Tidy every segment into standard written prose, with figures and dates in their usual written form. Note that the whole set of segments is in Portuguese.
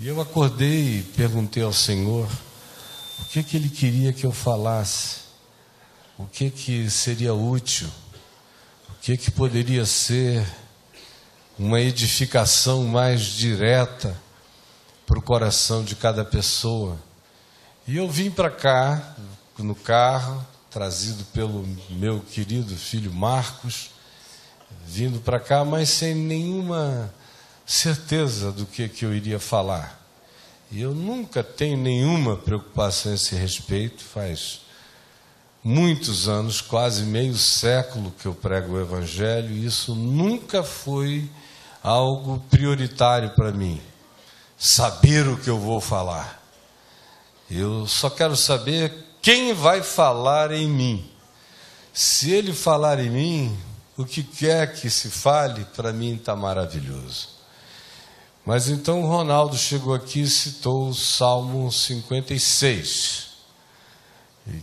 E eu acordei e perguntei ao Senhor o que Ele queria que eu falasse, o que seria útil, o que poderia ser uma edificação mais direta para o coração de cada pessoa. E eu vim para cá, no carro, trazido pelo meu querido filho Marcos, vindo para cá, mas sem nenhuma certeza do que eu iria falar. E eu nunca tenho nenhuma preocupação a esse respeito, faz muitos anos, quase meio século que eu prego o Evangelho, e isso nunca foi algo prioritário para mim, saber o que eu vou falar. Eu só quero saber quem vai falar em mim. Se ele falar em mim, o que quer que se fale, para mim está maravilhoso. Mas então o Ronaldo chegou aqui e citou o Salmo 56,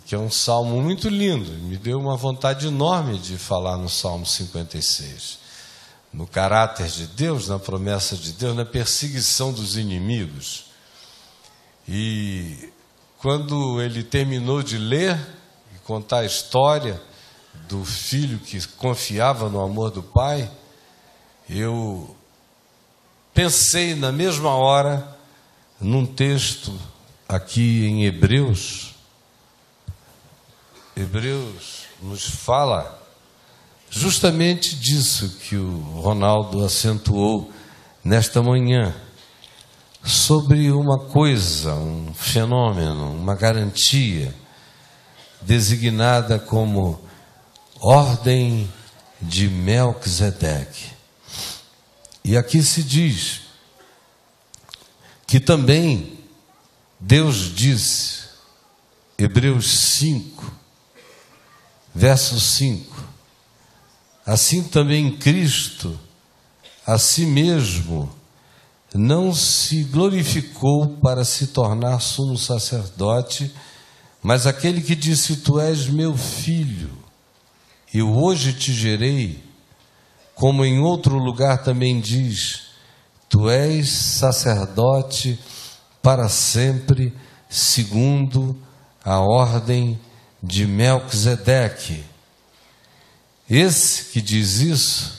que é um salmo muito lindo. Me deu uma vontade enorme de falar no Salmo 56. No caráter de Deus, na promessa de Deus, na perseguição dos inimigos. E quando ele terminou de ler e contar a história do filho que confiava no amor do pai, eu pensei na mesma hora num texto aqui em Hebreus. Hebreus nos fala justamente disso que o Ronaldo acentuou nesta manhã, sobre uma coisa, um fenômeno, uma garantia, designada como ordem de Melquisedeque. E aqui se diz que também Deus disse, Hebreus 5, verso 5, assim também Cristo, a si mesmo, não se glorificou para se tornar sumo sacerdote, mas aquele que disse, tu és meu filho, eu hoje te gerei, como em outro lugar também diz, tu és sacerdote para sempre, segundo a ordem de Melquisedeque. Esse que diz isso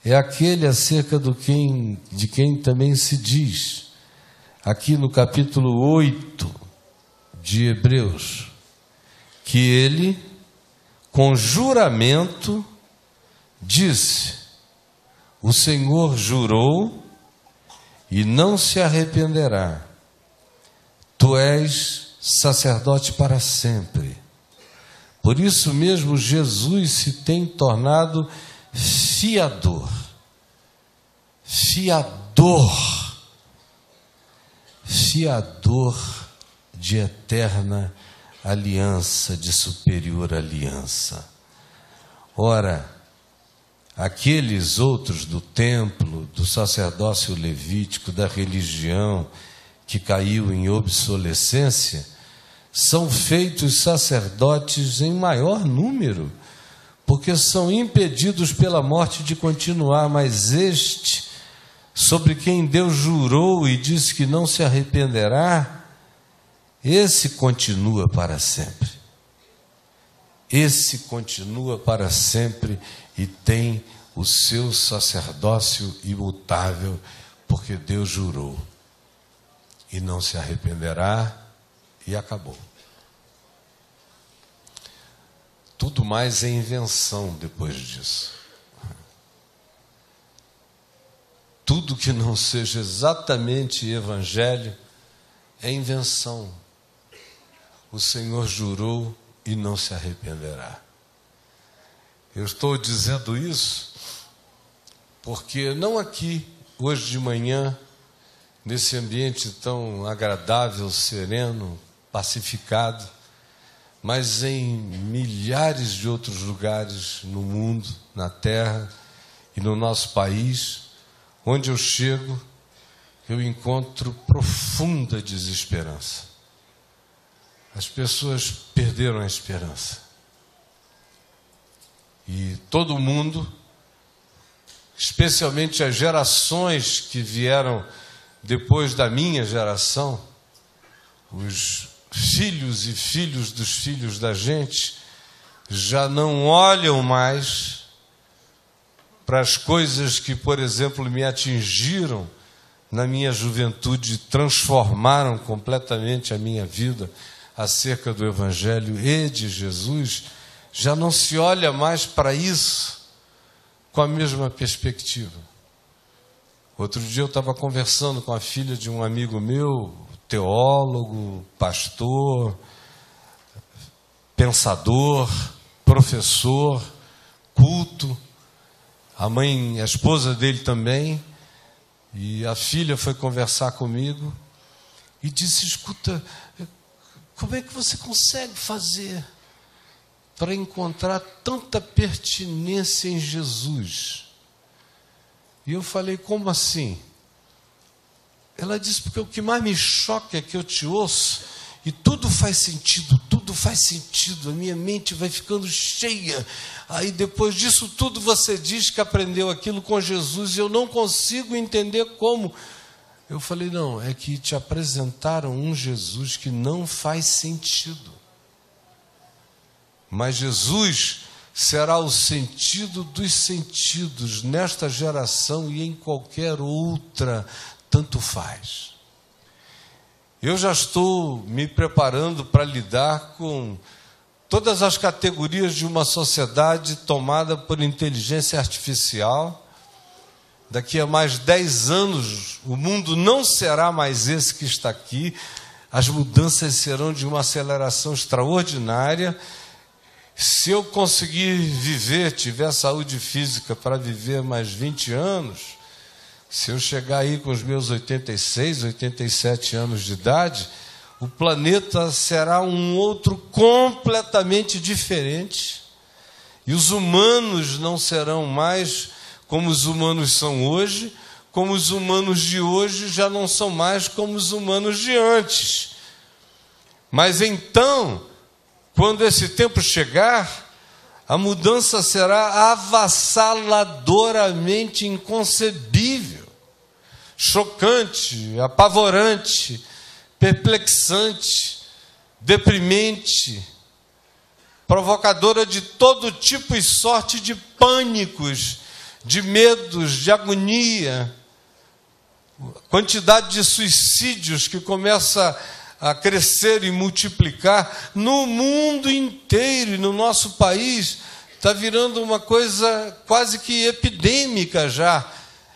é aquele acerca de quem também se diz, aqui no capítulo 8 de Hebreus, que ele, com juramento, disse, o Senhor jurou e não se arrependerá, tu és sacerdote para sempre. Por isso mesmo Jesus se tem tornado fiador de eterna aliança, de superior aliança. Ora, aqueles outros do templo, do sacerdócio levítico, da religião, que caiu em obsolescência, são feitos sacerdotes em maior número, porque são impedidos pela morte de continuar, mas este, sobre quem Deus jurou e disse que não se arrependerá, esse continua para sempre. Esse continua para sempre e tem o seu sacerdócio imutável, porque Deus jurou e não se arrependerá, e acabou. Tudo mais é invenção depois disso. Tudo que não seja exatamente evangelho é invenção. O Senhor jurou e não se arrependerá. Eu estou dizendo isso porque não aqui, hoje de manhã, nesse ambiente tão agradável, sereno, pacificado, mas em milhares de outros lugares no mundo, na terra e no nosso país, onde eu chego, eu encontro profunda desesperança. As pessoas perderam a esperança. E todo mundo, especialmente as gerações que vieram depois da minha geração, os filhos e filhos dos filhos da gente já não olham mais para as coisas que, por exemplo, me atingiram na minha juventude, transformaram completamente a minha vida acerca do Evangelho e de Jesus. Já não se olha mais para isso com a mesma perspectiva. Outro dia eu estava conversando com a filha de um amigo meu, teólogo, pastor, pensador, professor, culto. A esposa dele também. E a filha foi conversar comigo e disse: escuta, como é que você consegue fazer para encontrar tanta pertinência em Jesus? E eu falei: como assim? Ela disse: porque o que mais me choca é que eu te ouço e tudo faz sentido, a minha mente vai ficando cheia. Aí depois disso tudo você diz que aprendeu aquilo com Jesus e eu não consigo entender como. Eu falei: não, é que te apresentaram um Jesus que não faz sentido. Mas Jesus será o sentido dos sentidos nesta geração e em qualquer outra, tanto faz. Eu já estou me preparando para lidar com todas as categorias de uma sociedade tomada por inteligência artificial. Daqui a mais 10 anos, o mundo não será mais esse que está aqui. As mudanças serão de uma aceleração extraordinária. Se eu conseguir viver, tiver saúde física para viver mais 20 anos, se eu chegar aí com os meus 86, 87 anos de idade, o planeta será um outro completamente diferente. E os humanos não serão mais como os humanos são hoje, como os humanos de hoje já não são mais como os humanos de antes. Mas então, quando esse tempo chegar, a mudança será avassaladoramente inconcebível, chocante, apavorante, perplexante, deprimente, provocadora de todo tipo e sorte de pânicos, de medos, de agonia, quantidade de suicídios que começa a crescer e multiplicar no mundo inteiro. E no nosso país está virando uma coisa quase que epidêmica já.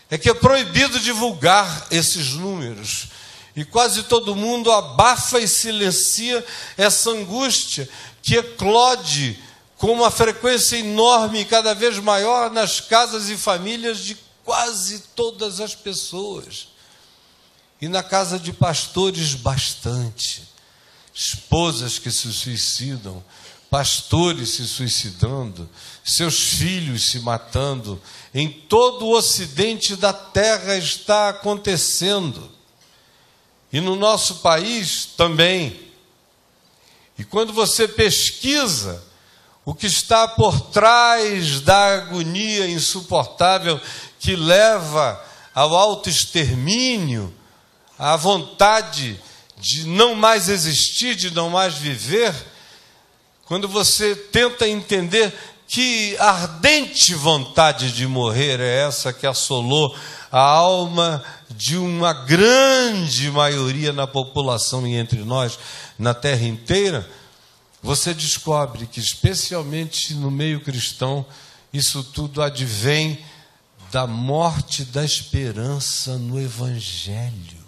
É que é proibido divulgar esses números. E quase todo mundo abafa e silencia essa angústia que eclode com uma frequência enorme e cada vez maior nas casas e famílias de quase todas as pessoas. E na casa de pastores, bastante. Esposas que se suicidam, pastores se suicidando, seus filhos se matando. Em todo o ocidente da terra está acontecendo. E no nosso país também. E quando você pesquisa o que está por trás da agonia insuportável que leva ao autoextermínio, à vontade de não mais existir, de não mais viver, quando você tenta entender que ardente vontade de morrer é essa que assolou a alma de uma grande maioria na população e entre nós, na terra inteira, você descobre que, especialmente no meio cristão, isso tudo advém da morte da esperança no Evangelho.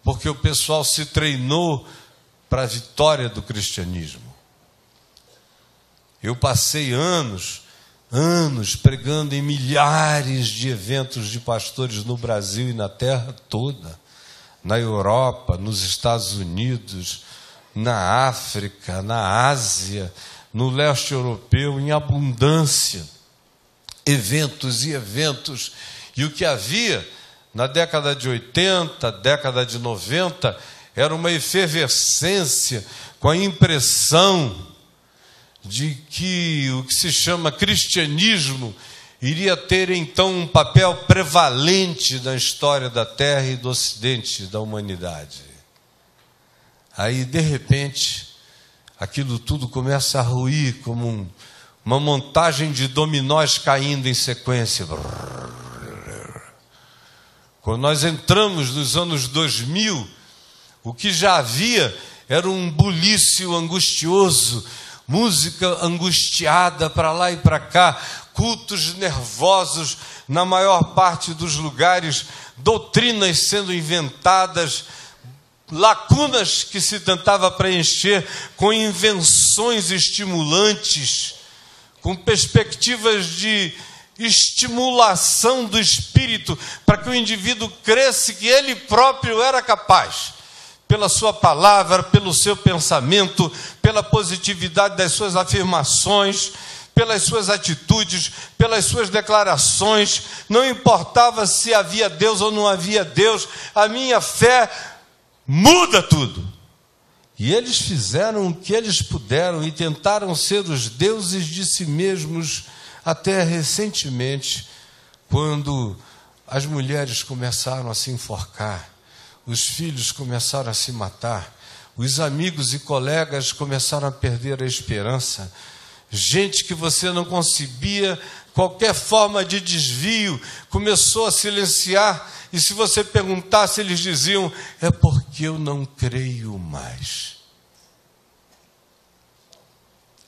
Porque o pessoal se treinou para a vitória do cristianismo. Eu passei anos pregando em milhares de eventos de pastores no Brasil e na terra toda, na Europa, nos Estados Unidos, na África, na Ásia, no leste europeu, em abundância, eventos e eventos. E o que havia na década de 80, década de 90, era uma efervescência com a impressão de que o que se chama cristianismo iria ter então um papel prevalente na história da Terra e do Ocidente da humanidade. Aí, de repente, aquilo tudo começa a ruir como uma montagem de dominós caindo em sequência. Quando nós entramos nos anos 2000, o que já havia era um bulício angustioso, música angustiada para lá e para cá, cultos nervosos na maior parte dos lugares, doutrinas sendo inventadas, lacunas que se tentava preencher com invenções estimulantes, com perspectivas de estimulação do espírito, para que o indivíduo cresça que ele próprio era capaz, pela sua palavra, pelo seu pensamento, pela positividade das suas afirmações, pelas suas atitudes, pelas suas declarações. Não importava se havia Deus ou não havia Deus, a minha fé muda tudo. E eles fizeram o que eles puderam e tentaram ser os deuses de si mesmos, até recentemente, quando as mulheres começaram a se enforcar, os filhos começaram a se matar, os amigos e colegas começaram a perder a esperança, gente que você não concebia qualquer forma de desvio começou a silenciar, e se você perguntasse, eles diziam: é porque eu não creio mais.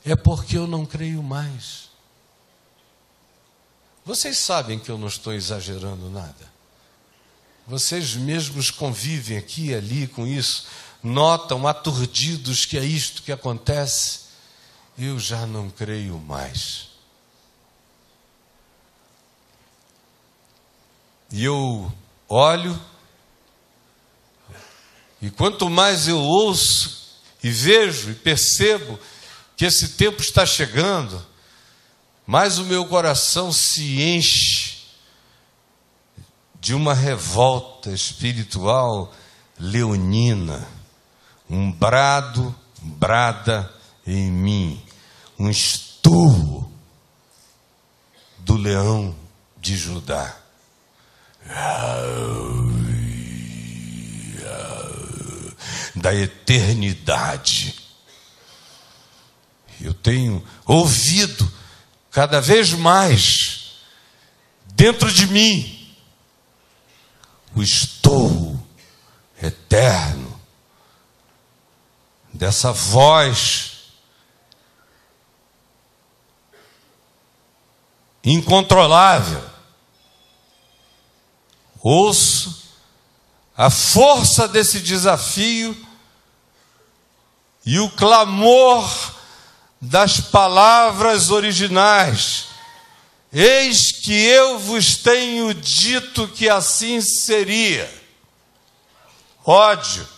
É porque eu não creio mais. Vocês sabem que eu não estou exagerando nada. Vocês mesmos convivem aqui e ali com isso, notam aturdidos que é isto que acontece. Eu já não creio mais. E eu olho, e quanto mais eu ouço e vejo e percebo que esse tempo está chegando, mais o meu coração se enche de uma revolta espiritual leonina. Um brado brada em mim, um esturro do leão de Judá. Da eternidade. Eu tenho ouvido cada vez mais dentro de mim o estouro eterno dessa voz incontrolável. Ouço a força desse desafio e o clamor das palavras originais. Eis que eu vos tenho dito que assim seria. Ódio,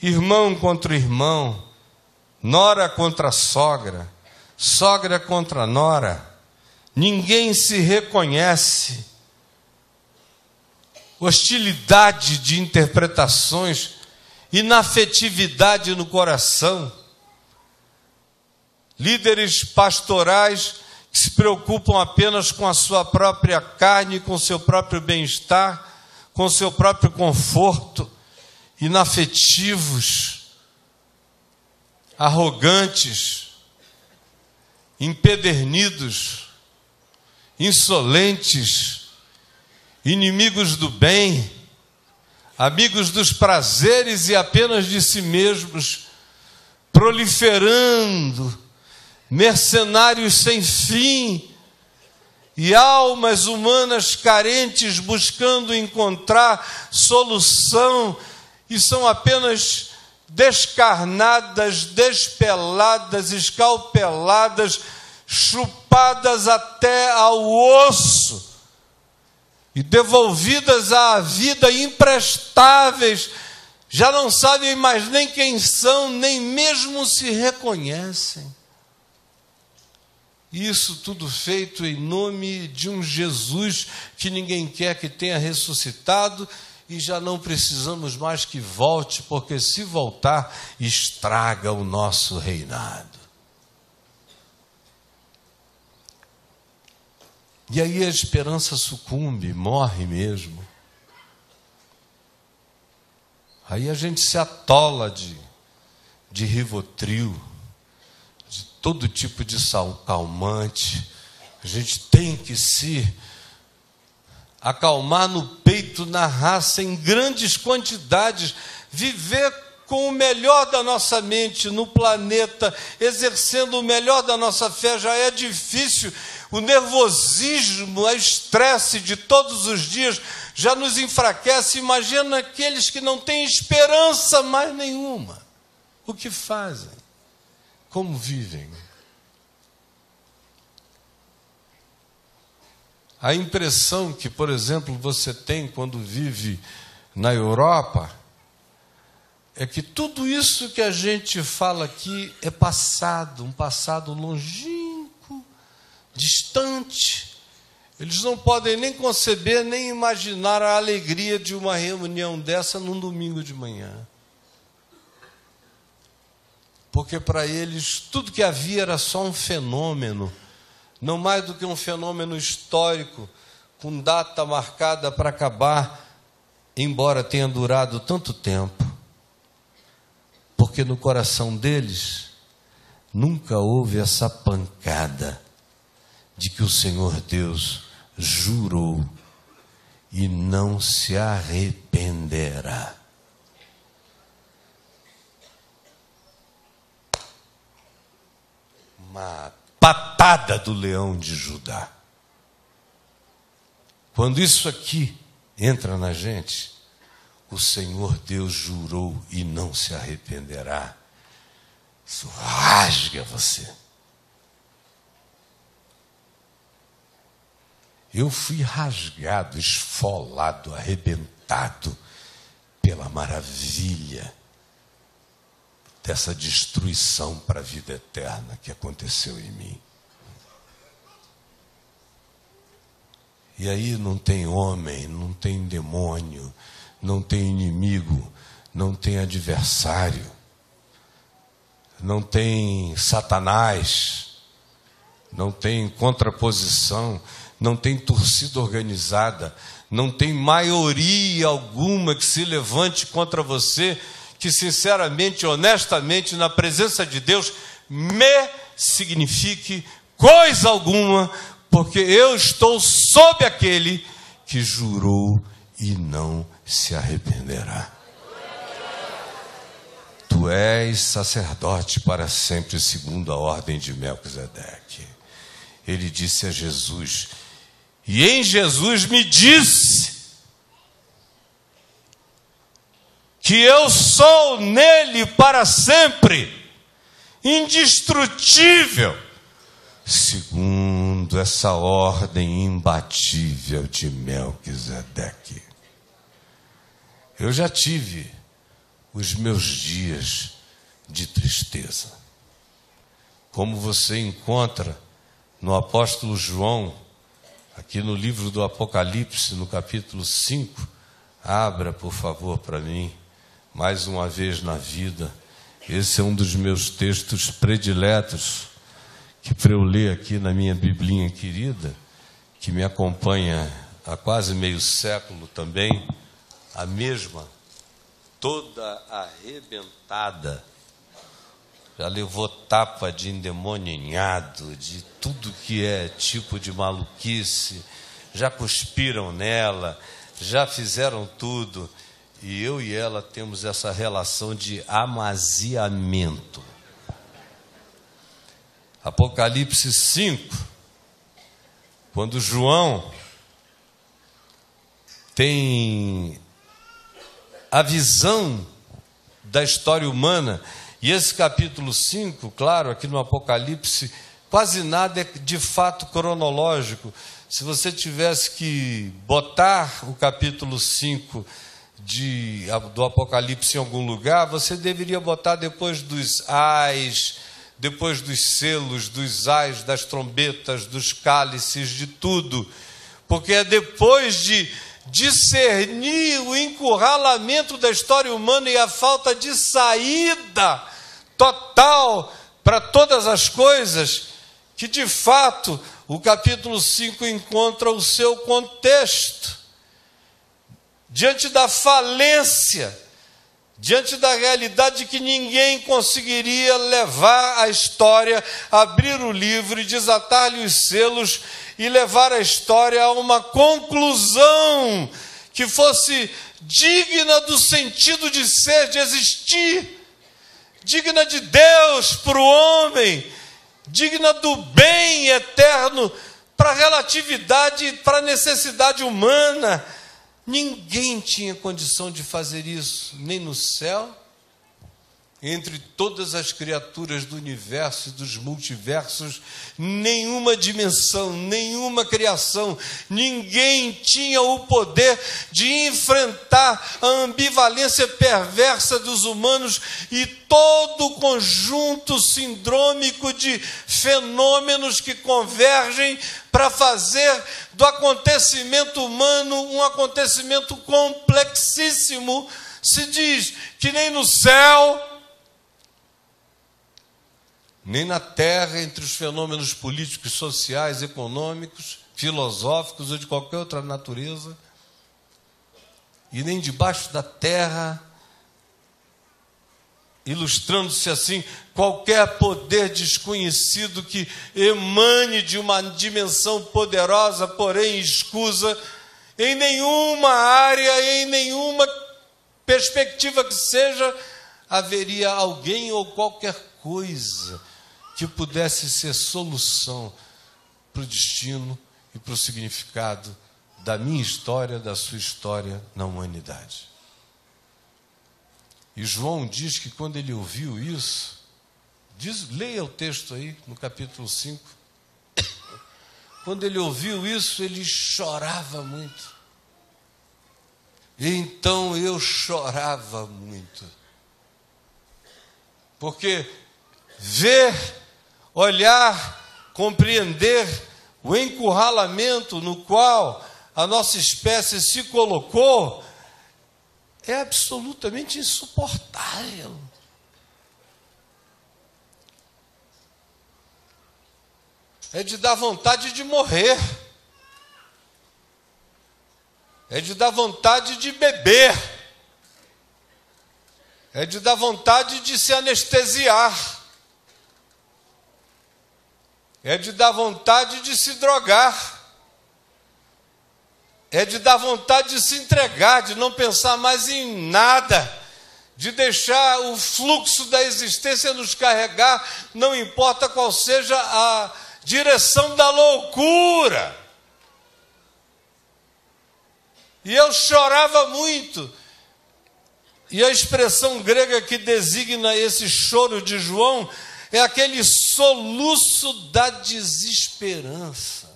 irmão contra irmão, nora contra sogra, sogra contra nora, ninguém se reconhece. Hostilidade de interpretações, inafetividade no coração. Líderes pastorais que se preocupam apenas com a sua própria carne, com o seu próprio bem-estar, com o seu próprio conforto, inafetivos, arrogantes, empedernidos, insolentes, inimigos do bem, amigos dos prazeres e apenas de si mesmos, proliferando, mercenários sem fim, e almas humanas carentes buscando encontrar solução, e são apenas descarnadas, despeladas, escalpeladas, chupadas até ao osso, e devolvidas à vida imprestáveis, já não sabem mais nem quem são, nem mesmo se reconhecem. Isso tudo feito em nome de um Jesus que ninguém quer que tenha ressuscitado, e já não precisamos mais que volte, porque se voltar, estraga o nosso reinado. E aí a esperança sucumbe, morre mesmo. Aí a gente se atola de Rivotril, de todo tipo de calmante. A gente tem que se acalmar no peito, na raça, em grandes quantidades, viver com o melhor da nossa mente no planeta, exercendo o melhor da nossa fé. Já é difícil, o nervosismo, o estresse de todos os dias já nos enfraquece. Imagina aqueles que não têm esperança mais nenhuma. O que fazem? Como vivem? A impressão que, por exemplo, você tem quando vive na Europa é que tudo isso que a gente fala aqui é passado, um passado longínquo, distante. Eles não podem nem conceber, nem imaginar a alegria de uma reunião dessa num domingo de manhã. Porque para eles tudo que havia era só um fenômeno, não mais do que um fenômeno histórico, com data marcada para acabar, embora tenha durado tanto tempo. Porque no coração deles nunca houve essa pancada de que o Senhor Deus jurou e não se arrependerá. Uma patada do leão de Judá. Quando isso aqui entra na gente, o Senhor Deus jurou e não se arrependerá. Isso rasga você. Eu fui rasgado, esfolado, arrebentado pela maravilha dessa destruição para a vida eterna que aconteceu em mim. E aí não tem homem, não tem demônio, não tem inimigo, não tem adversário, não tem Satanás, não tem contraposição, não tem torcida organizada, não tem maioria alguma que se levante contra você, que sinceramente, honestamente, na presença de Deus, me signifique coisa alguma, porque eu estou sob aquele que jurou e não se arrependerá. Tu és sacerdote para sempre, segundo a ordem de Melquisedeque. Ele disse a Jesus, e em Jesus me disse que eu sou nele para sempre, indestrutível, segundo essa ordem imbatível de Melquisedeque. Eu já tive os meus dias de tristeza. Como você encontra no apóstolo João, aqui no livro do Apocalipse, no capítulo 5, abra, por favor, para mim, mais uma vez na vida. Esse é um dos meus textos prediletos, que para eu ler aqui na minha biblinha querida, que me acompanha há quase meio século também, a mesma, toda arrebentada, já levou tapa de endemoniado, de tudo que é tipo de maluquice, já cuspiram nela, já fizeram tudo, e eu e ela temos essa relação de amaziamento. Apocalipse 5, quando João tem a visão da história humana, e esse capítulo 5, claro, aqui no Apocalipse, quase nada é de fato cronológico. Se você tivesse que botar o capítulo 5 do Apocalipse em algum lugar, você deveria botar depois dos ais, depois dos selos, dos ais, das trombetas, dos cálices, de tudo. Porque é depois de discernir o encurralamento da história humana e a falta de saída total para todas as coisas, que de fato o capítulo 5 encontra o seu contexto. Diante da falência, diante da realidade de que ninguém conseguiria levar a história, abrir o livro e desatar-lhe os selos e levar a história a uma conclusão que fosse digna do sentido de ser, de existir, digna de Deus para o homem, digna do bem eterno para a relatividade, para a necessidade humana. Ninguém tinha condição de fazer isso, nem no céu, entre todas as criaturas do universo e dos multiversos, nenhuma dimensão, nenhuma criação, ninguém tinha o poder de enfrentar a ambivalência perversa dos humanos e todo o conjunto sindrômico de fenômenos que convergem para fazer do acontecimento humano um acontecimento complexíssimo. Se diz que nem no céu, nem na terra, entre os fenômenos políticos, sociais, econômicos, filosóficos ou de qualquer outra natureza, e nem debaixo da terra, ilustrando-se assim, qualquer poder desconhecido que emane de uma dimensão poderosa, porém escusa, em nenhuma área, em nenhuma perspectiva que seja, haveria alguém ou qualquer coisa que pudesse ser solução para o destino e para o significado da minha história, da sua história na humanidade. E João diz que quando ele ouviu isso, leia o texto aí, no capítulo 5, quando ele ouviu isso, ele chorava muito. E então eu chorava muito. Porque ver, olhar, compreender o encurralamento no qual a nossa espécie se colocou é absolutamente insuportável. É de dar vontade de morrer. É de dar vontade de beber. É de dar vontade de se anestesiar. É de dar vontade de se drogar. É de dar vontade de se entregar, de não pensar mais em nada, de deixar o fluxo da existência nos carregar, não importa qual seja a direção da loucura. E eu chorava muito. E a expressão grega que designa esse choro de João é aquele soluço da desesperança.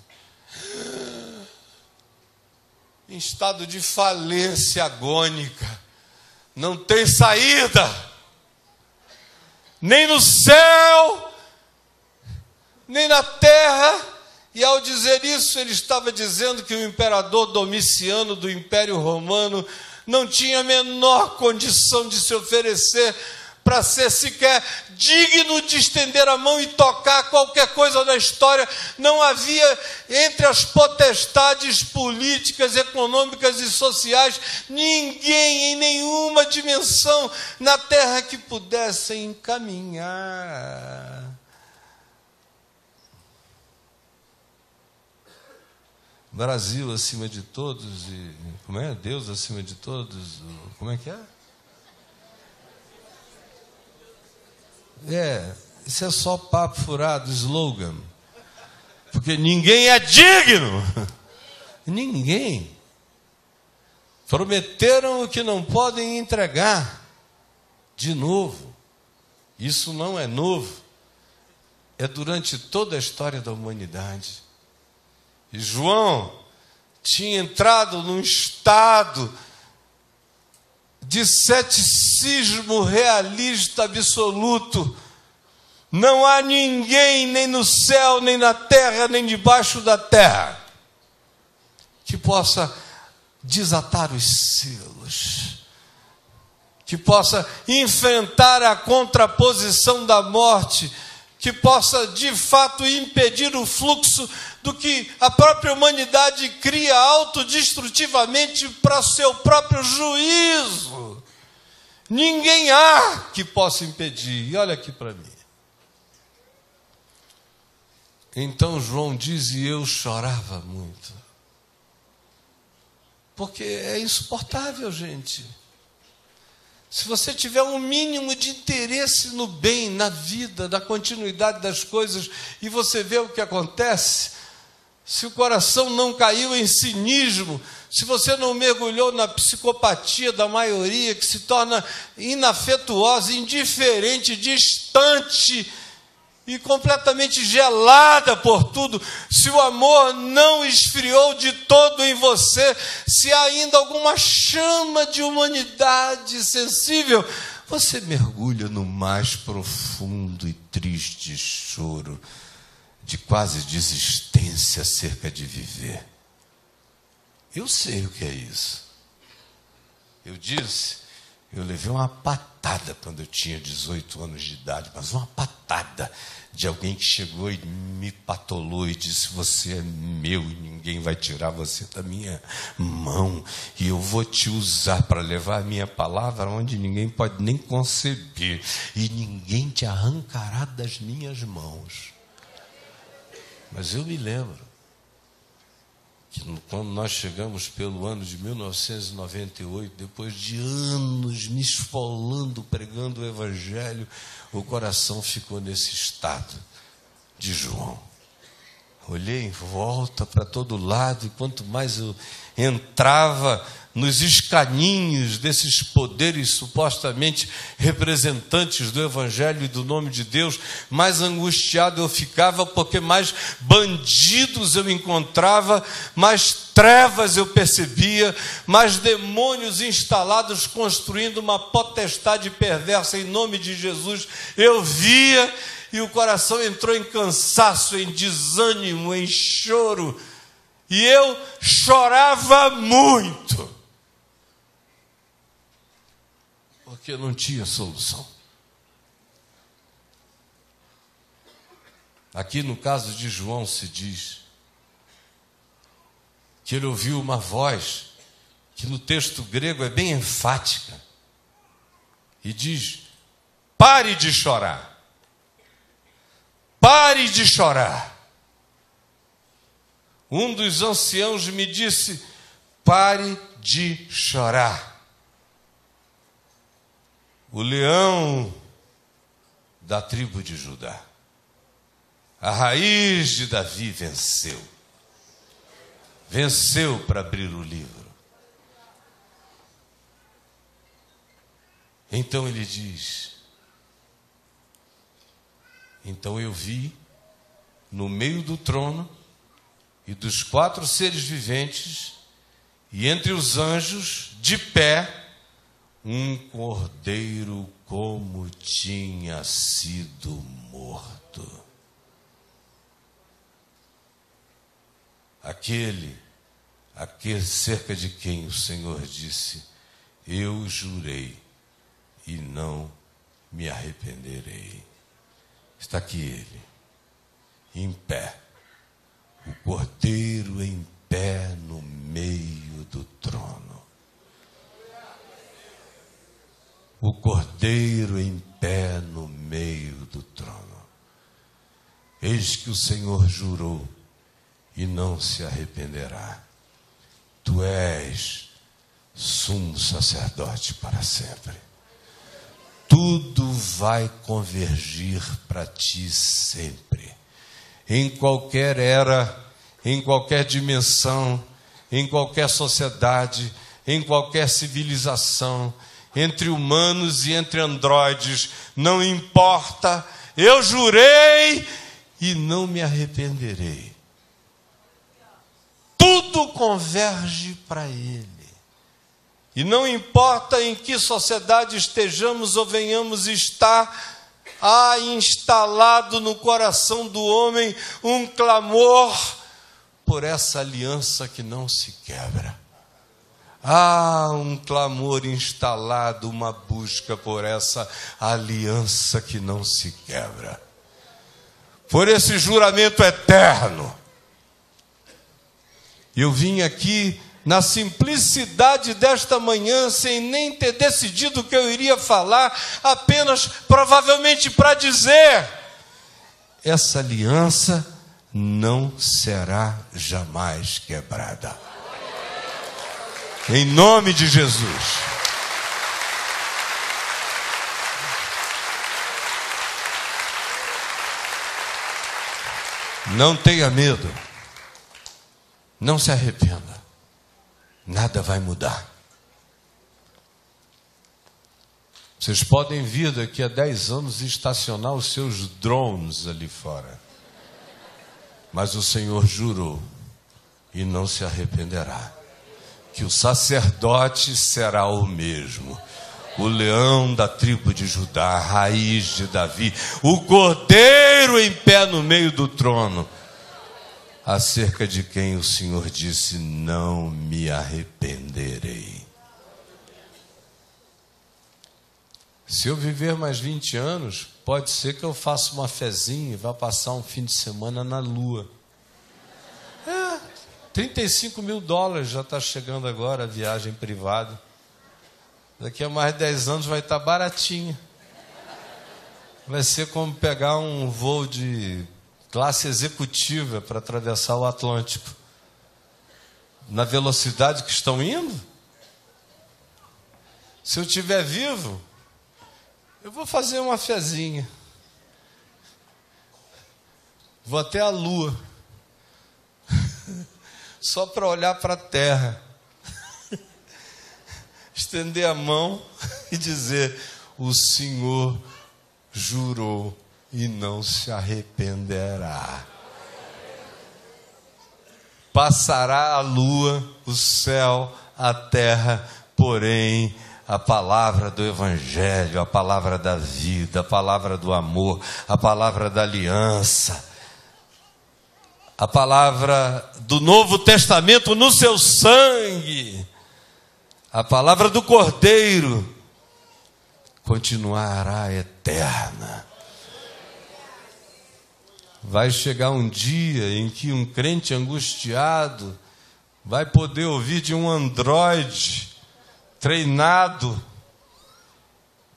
Em estado de falência agônica. Não tem saída. Nem no céu, nem na terra. E ao dizer isso, ele estava dizendo que o imperador Domiciano do Império Romano não tinha a menor condição de se oferecer para ser sequer digno de estender a mão e tocar qualquer coisa da história. Não havia entre as potestades políticas, econômicas e sociais ninguém em nenhuma dimensão na terra que pudesse encaminhar. Brasil acima de todos e como é? Deus acima de todos. Como é que é? Isso é só papo furado, slogan. Porque ninguém é digno. Ninguém. Prometeram o que não podem entregar. De novo. Isso não é novo. É durante toda a história da humanidade. E João tinha entrado num estado de ceticismo realista absoluto. Não há ninguém, nem no céu, nem na terra, nem debaixo da terra, que possa desatar os selos, que possa enfrentar a contraposição da morte, que possa de fato impedir o fluxo do que a própria humanidade cria autodestrutivamente para seu próprio juízo. Ninguém há que possa impedir. E olha aqui para mim. Então João diz, e eu chorava muito. Porque é insuportável, gente. Se você tiver um mínimo de interesse no bem, na vida, na continuidade das coisas, e você vê o que acontece, se o coração não caiu em cinismo, se você não mergulhou na psicopatia da maioria, que se torna inafetuosa, indiferente, distante e completamente gelada por tudo, se o amor não esfriou de todo em você, se há ainda alguma chama de humanidade sensível, você mergulha no mais profundo e triste choro de quase desistência acerca de viver. Eu sei o que é isso. Eu levei uma patada quando eu tinha 18 anos de idade, mas uma patada de alguém que chegou e me patolou e disse, você é meu e ninguém vai tirar você da minha mão, e eu vou te usar para levar a minha palavra onde ninguém pode nem conceber, e ninguém te arrancará das minhas mãos. Mas eu me lembro que quando nós chegamos pelo ano de 1998, depois de anos me esfolando, pregando o Evangelho, o coração ficou nesse estado de João. Olhei em volta para todo lado, e quanto mais eu entrava nos escaninhos desses poderes supostamente representantes do Evangelho e do nome de Deus, mais angustiado eu ficava, porque mais bandidos eu encontrava, mais trevas eu percebia, mais demônios instalados construindo uma potestade perversa em nome de Jesus eu via, e o coração entrou em cansaço, em desânimo, em choro, e eu chorava muito, porque não tinha solução. Aqui no caso de João se diz que ele ouviu uma voz que no texto grego é bem enfática e diz, pare de chorar, pare de chorar. Um dos anciãos me disse, pare de chorar. O leão da tribo de Judá, a raiz de Davi venceu. Venceu para abrir o livro. Então ele diz, então eu vi no meio do trono e dos 4 seres viventes e entre os anjos de pé um cordeiro como tinha sido morto. Aquele cerca de quem o Senhor disse, eu jurei e não me arrependerei. Está aqui ele, em pé, o cordeiro em pé no meio do trono. O cordeiro em pé no meio do trono. Eis que o Senhor jurou e não se arrependerá. Tu és sumo sacerdote para sempre. Tudo vai convergir para ti sempre. Em qualquer era, em qualquer dimensão, em qualquer sociedade, em qualquer civilização, entre humanos e entre androides, não importa, eu jurei e não me arrependerei. Tudo converge para Ele. E não importa em que sociedade estejamos ou venhamos estar, há instalado no coração do homem um clamor por essa aliança que não se quebra. Há um clamor instalado, uma busca por essa aliança que não se quebra. Por esse juramento eterno. Eu vim aqui na simplicidade desta manhã, sem nem ter decidido o que eu iria falar, apenas provavelmente para dizer: essa aliança não será jamais quebrada. Em nome de Jesus. Não tenha medo. Não se arrependa. Nada vai mudar. Vocês podem vir daqui a 10 anos e estacionar os seus drones ali fora. Mas o Senhor jurou, e não se arrependerá, que o sacerdote será o mesmo. O leão da tribo de Judá, a raiz de Davi, o cordeiro em pé no meio do trono, acerca de quem o Senhor disse: não me arrependerei. Se eu viver mais 20 anos, pode ser que eu faça uma fezinha e vá passar um fim de semana na Lua. $35 mil já está chegando agora a viagem privada. Daqui a mais 10 anos vai estar baratinha. Vai ser como pegar um voo de classe executiva para atravessar o Atlântico. Na velocidade que estão indo. Se eu estiver vivo, eu vou fazer uma fezinha. Vou até a Lua. Só para olhar para a terra. Estender a mão e dizer: o Senhor jurou e não se arrependerá. Passará a lua, o céu, a terra, porém a palavra do Evangelho, a palavra da vida, a palavra do amor, a palavra da aliança, a palavra do Novo Testamento no seu sangue, a palavra do Cordeiro, continuará eterna. Vai chegar um dia em que um crente angustiado vai poder ouvir de um androide treinado,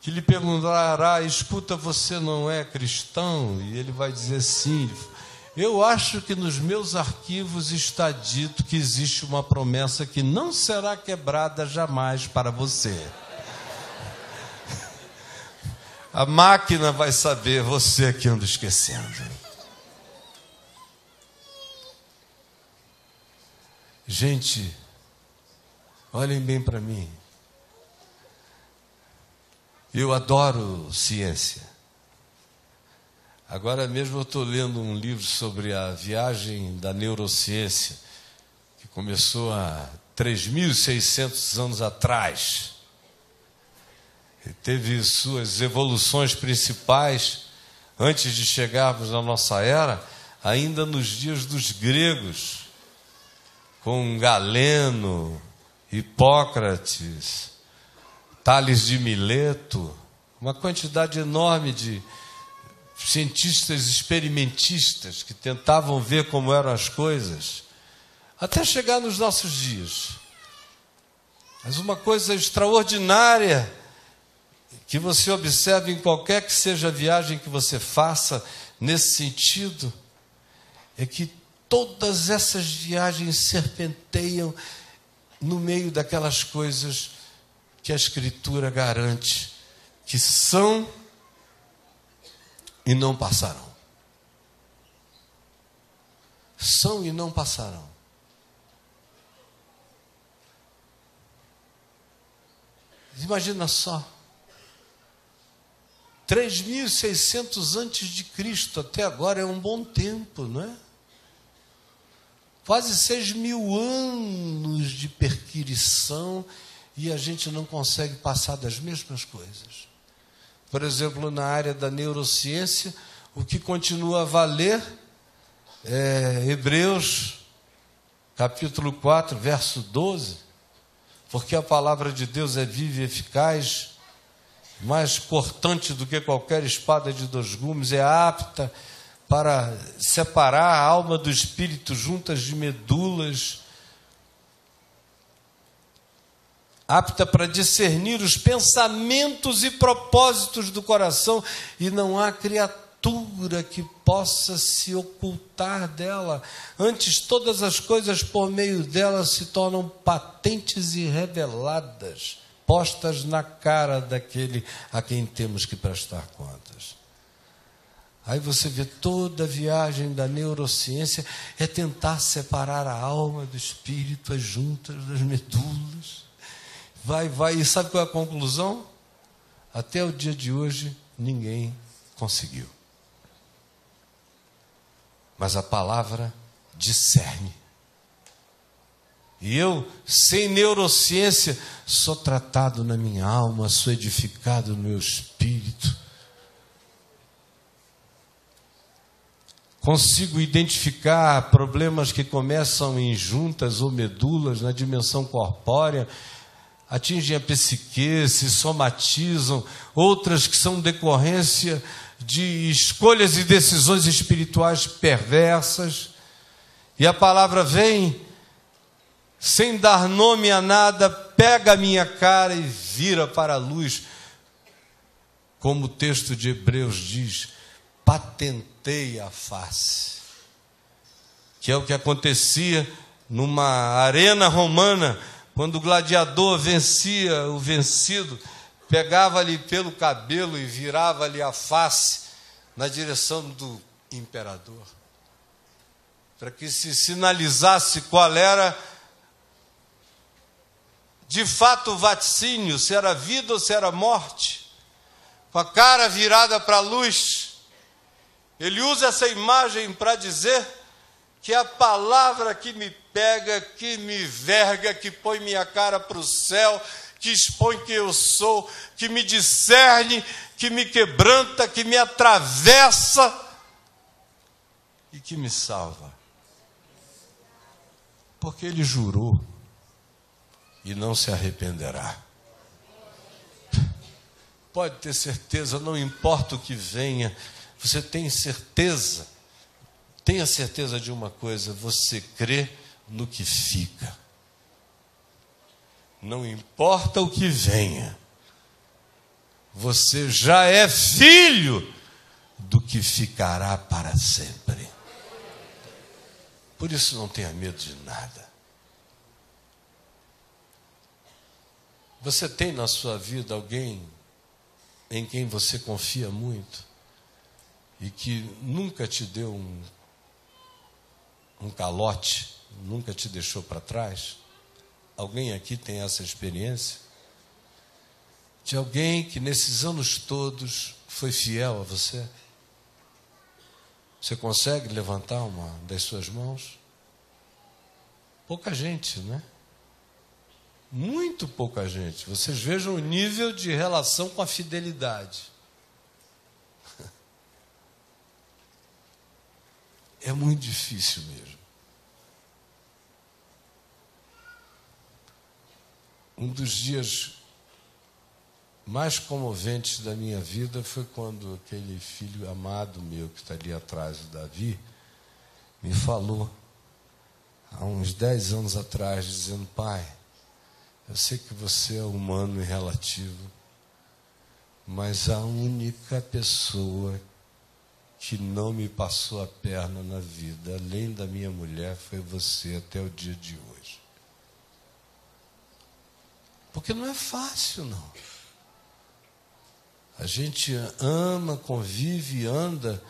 que lhe perguntará: escuta, você não é cristão? E ele vai dizer: sim. Eu acho que nos meus arquivos está dito que existe uma promessa que não será quebrada jamais para você. A máquina vai saber, você que anda esquecendo. Gente, olhem bem para mim. Eu adoro ciência. Agora mesmo eu estou lendo um livro sobre a viagem da neurociência, que começou há 3.600 anos atrás. E teve suas evoluções principais antes de chegarmos na nossa era, ainda nos dias dos gregos, com Galeno, Hipócrates, Tales de Mileto, uma quantidade enorme de cientistas experimentistas que tentavam ver como eram as coisas, até chegar nos nossos dias. Mas uma coisa extraordinária que você observa em qualquer que seja a viagem que você faça nesse sentido, é que todas essas viagens serpenteiam no meio daquelas coisas que a Escritura garante que são e não passarão. São e não passarão. Imagina só. 3.600 antes de Cristo, até agora é um bom tempo, não é? Quase 6.000 anos de perquirição e a gente não consegue passar das mesmas coisas. Por exemplo, na área da neurociência, o que continua a valer é Hebreus, capítulo 4, verso 12, porque a palavra de Deus é viva e eficaz, mais cortante do que qualquer espada de 2 gumes, é apta para separar a alma do espírito, juntas de medulas, apta para discernir os pensamentos e propósitos do coração, e não há criatura que possa se ocultar dela. Antes, todas as coisas por meio dela se tornam patentes e reveladas, postas na cara daquele a quem temos que prestar contas. Aí você vê toda a viagem da neurociência é tentar separar a alma do espírito, as juntas das medulas. Vai, e sabe qual é a conclusão? Até o dia de hoje, ninguém conseguiu. Mas a palavra discerne. E eu, sem neurociência, sou tratado na minha alma, sou edificado no meu espírito. Consigo identificar problemas que começam em juntas ou medulas, na dimensão corpórea, atingem a psique, se somatizam, outras que são decorrência de escolhas e decisões espirituais perversas. E a palavra vem, sem dar nome a nada, pega a minha cara e vira para a luz. Como o texto de Hebreus diz, patentei a face. Que é o que acontecia numa arena romana, quando o gladiador vencia o vencido, pegava-lhe pelo cabelo e virava-lhe a face na direção do imperador, para que se sinalizasse qual era de fato o vaticínio, se era vida ou se era morte. Com a cara virada para a luz, ele usa essa imagem para dizer que a palavra que me pega, que me verga, que põe minha cara para o céu, que expõe quem eu sou, que me discerne, que me quebranta, que me atravessa e que me salva. Porque ele jurou e não se arrependerá. Pode ter certeza, não importa o que venha, você tem certeza. Tenha certeza de uma coisa, você crê no que fica. Não importa o que venha, você já é filho do que ficará para sempre. Por isso não tenha medo de nada. Você tem na sua vida alguém em quem você confia muito e que nunca te deu um calote, nunca te deixou para trás? Alguém aqui tem essa experiência? De alguém que nesses anos todos foi fiel a você? Você consegue levantar uma das suas mãos? Pouca gente, né? Muito pouca gente. Vocês vejam o nível de relação com a fidelidade. É muito difícil mesmo. Um dos dias mais comoventes da minha vida foi quando aquele filho amado meu, que está ali atrás, o Davi, me falou, há uns 10 anos atrás, dizendo: pai, eu sei que você é humano e relativo, mas a única pessoa que não me passou a perna na vida, além da minha mulher, foi você até o dia de hoje. Porque não é fácil, não. A gente ama, convive, anda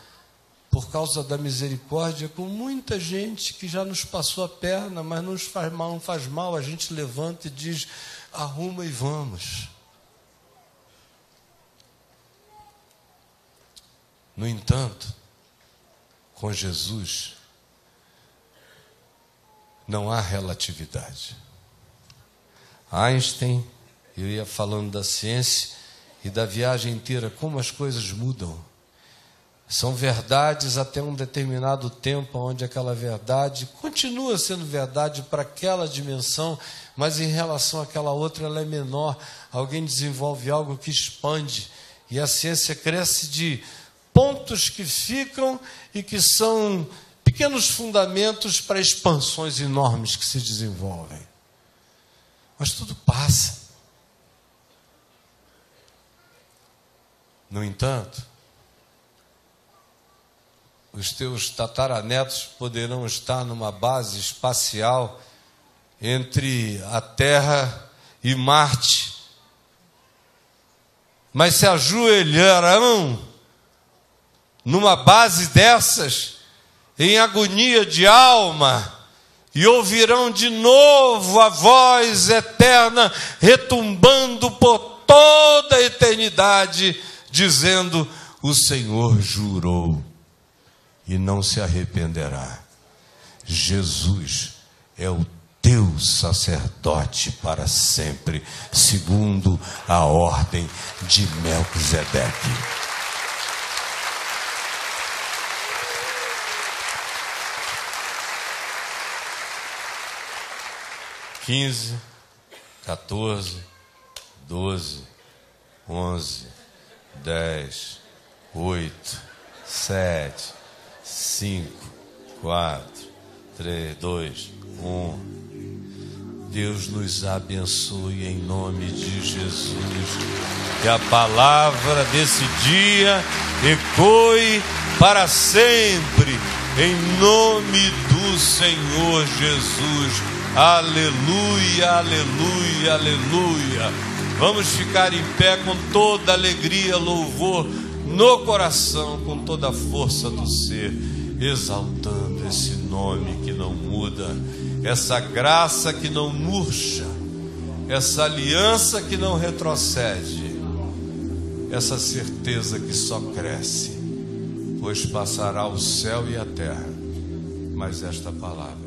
por causa da misericórdia com muita gente que já nos passou a perna, mas não nos faz mal, não faz mal. A gente levanta e diz: arruma e vamos. No entanto, com Jesus, não há relatividade. Einstein, eu ia falando da ciência e da viagem inteira, como as coisas mudam. São verdades até um determinado tempo, onde aquela verdade continua sendo verdade para aquela dimensão, mas em relação àquela outra ela é menor. Alguém desenvolve algo que expande, e a ciência cresce de pontos que ficam e que são pequenos fundamentos para expansões enormes que se desenvolvem. Mas tudo passa. No entanto, os teus tataranetos poderão estar numa base espacial entre a Terra e Marte, mas se ajoelharão numa base dessas, em agonia de alma, e ouvirão de novo a voz eterna retumbando por toda a eternidade, dizendo: o Senhor jurou e não se arrependerá. Jesus é o teu sacerdote para sempre, segundo a ordem de Melquisedeque. (15, 14, 12, 11, 10, 8, 7, 5, 4, 3, 2, 1. Deus nos abençoe em nome de Jesus. Que a palavra desse dia ecoe para sempre, em nome do Senhor Jesus. Aleluia, aleluia, aleluia. Vamos ficar em pé com toda alegria, louvor no coração, com toda a força do ser, exaltando esse nome que não muda, essa graça que não murcha, essa aliança que não retrocede, essa certeza que só cresce, pois passará o céu e a terra, mas esta palavra